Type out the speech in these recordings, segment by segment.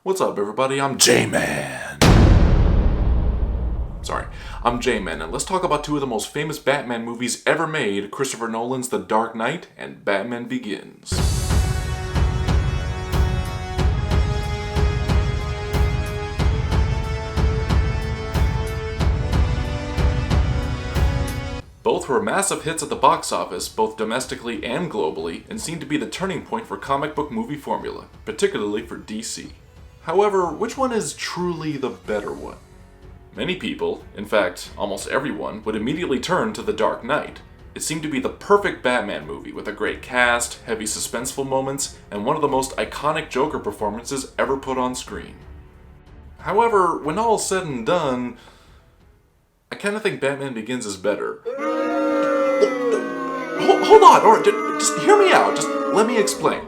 What's up, everybody? I'm J-Man. I'm J-Man, and let's talk about two of the most famous Batman movies ever made, Christopher Nolan's The Dark Knight and Batman Begins. Both were massive hits at the box office, both domestically and globally, and seemed to be the turning point for comic book movie formula, particularly for DC. However, which one is truly the better one? Many people, in fact, almost everyone, would immediately turn to The Dark Knight. It seemed to be the perfect Batman movie with a great cast, heavy suspenseful moments, and one of the most iconic Joker performances ever put on screen. However, when all is said and done, I kind of think Batman Begins is better. Hold on, or just hear me out, just let me explain.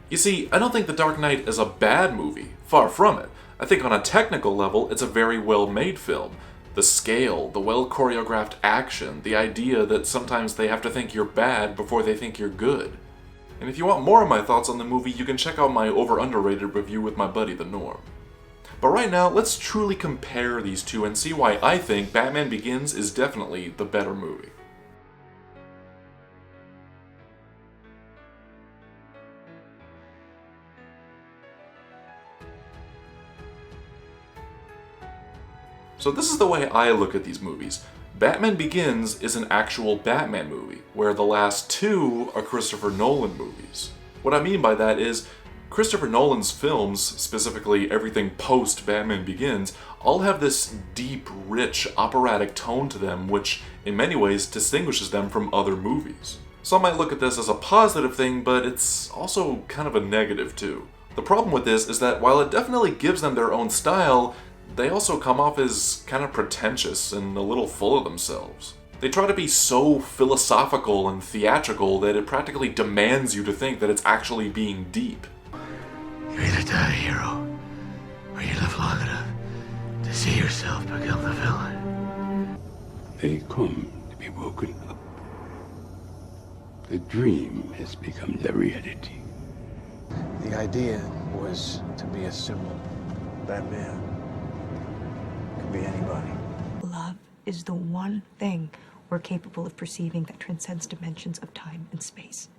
You see, I don't think The Dark Knight is a bad movie, far from it. I think on a technical level, it's a very well-made film. The scale, the well-choreographed action, the idea that sometimes they have to think you're bad before they think you're good. And if you want more of my thoughts on the movie, you can check out my over-underrated review with my buddy The Norm. But right now, let's truly compare these two and see why I think Batman Begins is definitely the better movie. So this is the way I look at these movies. Batman Begins is an actual Batman movie, where the last two are Christopher Nolan movies. What I mean by that is, Christopher Nolan's films, specifically everything post-Batman Begins, all have this deep, rich, operatic tone to them which, in many ways, distinguishes them from other movies. Some might look at this as a positive thing, but it's also kind of a negative too. The problem with this is that while it definitely gives them their own style, they also come off as kind of pretentious and a little full of themselves. They try to be so philosophical and theatrical that it practically demands you to think that it's actually being deep. You either die a hero, or you live long enough to see yourself become the villain. They come to be woken up. The dream has become the reality. The idea was to be a symbol. Batman could be anybody. Love is the one thing we're capable of perceiving that transcends dimensions of time and space.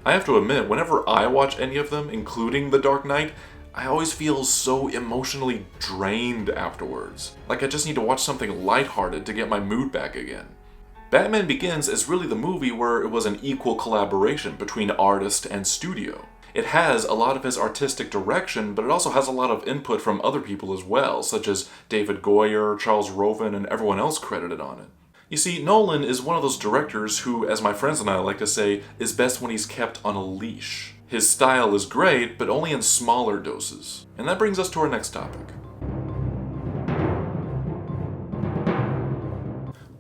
I have to admit, whenever I watch any of them, including The Dark Knight, I always feel so emotionally drained afterwards. Like I just need to watch something lighthearted to get my mood back again. Batman Begins is really the movie where it was an equal collaboration between artist and studio. It has a lot of his artistic direction, but it also has a lot of input from other people as well, such as David Goyer, Charles Roven, and everyone else credited on it. You see, Nolan is one of those directors who, as my friends and I like to say, is best when he's kept on a leash. His style is great, but only in smaller doses. And that brings us to our next topic.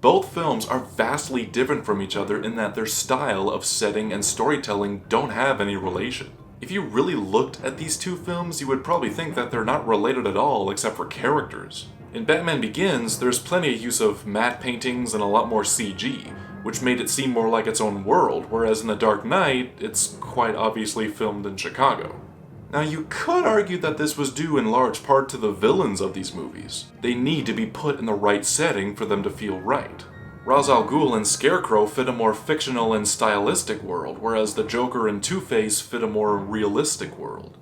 Both films are vastly different from each other in that their style of setting and storytelling don't have any relation. If you really looked at these two films, you would probably think that they're not related at all except for characters. In Batman Begins, there's plenty of use of matte paintings and a lot more CG, which made it seem more like its own world, whereas in The Dark Knight, it's quite obviously filmed in Chicago. Now, you could argue that this was due in large part to the villains of these movies. They need to be put in the right setting for them to feel right. Ra's al Ghul and Scarecrow fit a more fictional and stylistic world, whereas the Joker and Two-Face fit a more realistic world.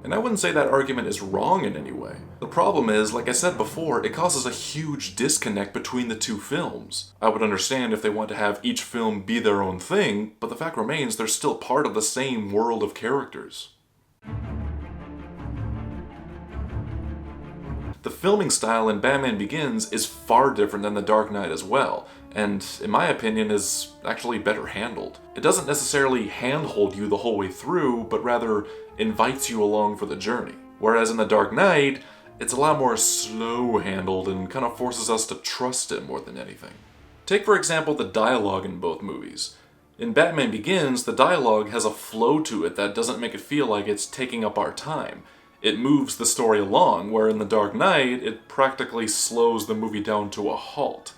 And I wouldn't say that argument is wrong in any way. The problem is, like I said before, it causes a huge disconnect between the two films. I would understand if they want to have each film be their own thing, but the fact remains they're still part of the same world of characters. The filming style in Batman Begins is far different than The Dark Knight as well, and in my opinion is actually better handled. It doesn't necessarily handhold you the whole way through, but rather invites you along for the journey. Whereas in The Dark Knight, it's a lot more slow-handled and kind of forces us to trust it more than anything. Take for example the dialogue in both movies. In Batman Begins, the dialogue has a flow to it that doesn't make it feel like it's taking up our time. It moves the story along, where in The Dark Knight, it practically slows the movie down to a halt.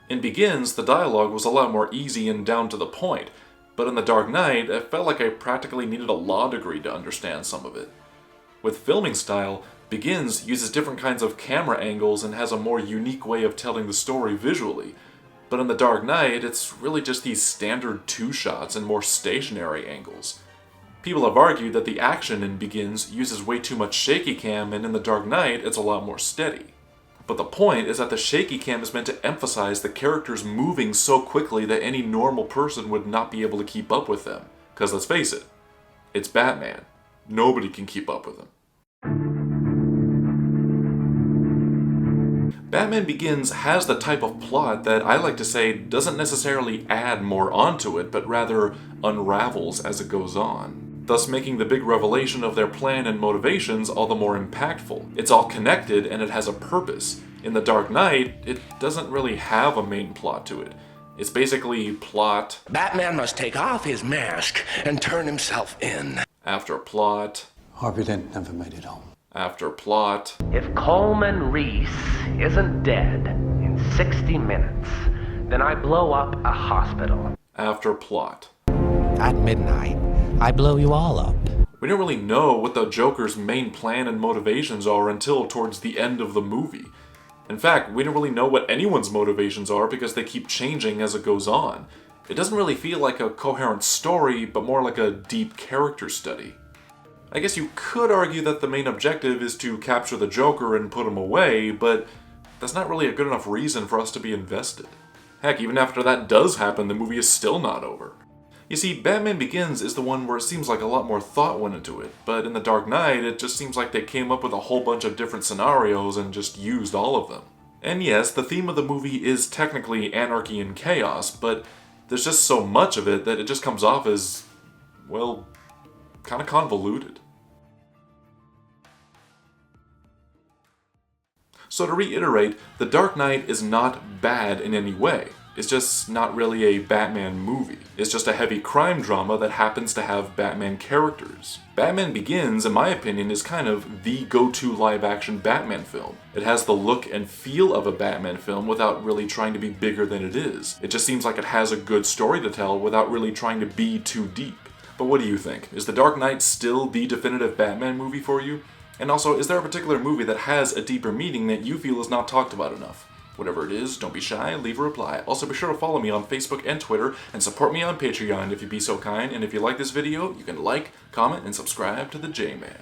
In Begins, the dialogue was a lot more easy and down to the point, but in The Dark Knight, it felt like I practically needed a law degree to understand some of it. With filming style, Begins uses different kinds of camera angles and has a more unique way of telling the story visually. But in The Dark Knight, it's really just these standard two shots and more stationary angles. People have argued that the action in Begins uses way too much shaky cam, and in The Dark Knight, it's a lot more steady. But the point is that the shaky cam is meant to emphasize the characters moving so quickly that any normal person would not be able to keep up with them. Because let's face it, it's Batman. Nobody can keep up with him. Batman Begins has the type of plot that I like to say doesn't necessarily add more onto it, but rather unravels as it goes on, thus making the big revelation of their plan and motivations all the more impactful. It's all connected and it has a purpose. In The Dark Knight, it doesn't really have a main plot to it. It's basically plot Batman must take off his mask and turn himself in. after plot Harvey Dent never made it home. after plot. If Coleman Reese isn't dead in 60 minutes, then I blow up a hospital. After plot. At midnight, I blow you all up. We don't really know what the Joker's main plan and motivations are until towards the end of the movie. In fact, we don't really know what anyone's motivations are because they keep changing as it goes on. It doesn't really feel like a coherent story, but more like a deep character study. I guess you could argue that the main objective is to capture the Joker and put him away, but that's not really a good enough reason for us to be invested. Heck, even after that does happen, the movie is still not over. You see, Batman Begins is the one where it seems like a lot more thought went into it, but in The Dark Knight, it just seems like they came up with a whole bunch of different scenarios and just used all of them. And yes, the theme of the movie is technically anarchy and chaos, but there's just so much of it that it just comes off as, well, kind of convoluted. So to reiterate, The Dark Knight is not bad in any way. It's just not really a Batman movie. It's just a heavy crime drama that happens to have Batman characters. Batman Begins, in my opinion, is kind of the go-to live-action Batman film. It has the look and feel of a Batman film without really trying to be bigger than it is. It just seems like it has a good story to tell without really trying to be too deep. But what do you think? Is The Dark Knight still the definitive Batman movie for you? And also, is there a particular movie that has a deeper meaning that you feel is not talked about enough? Whatever it is, don't be shy, leave a reply. Also, be sure to follow me on Facebook and Twitter, and support me on Patreon if you'd be so kind. And if you like this video, you can like, comment, and subscribe to the J-Man.